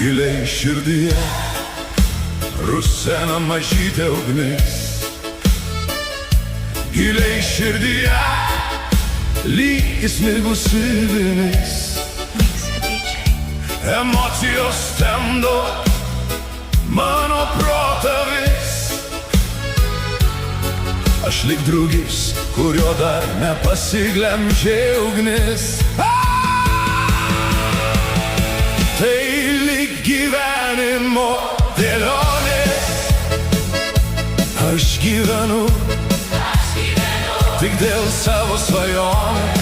Giliai širdyje rusena mažytė ugnis. Giliai širdyje lyg įsmigusi vinis. Emocijos temdo mano protą vis. Aš lyg drugis, kurio dar nepasiglemžė ugnis. Tai lyg gyvenimo dėlionės. Aš gyvenu tik dėl savo svajonės.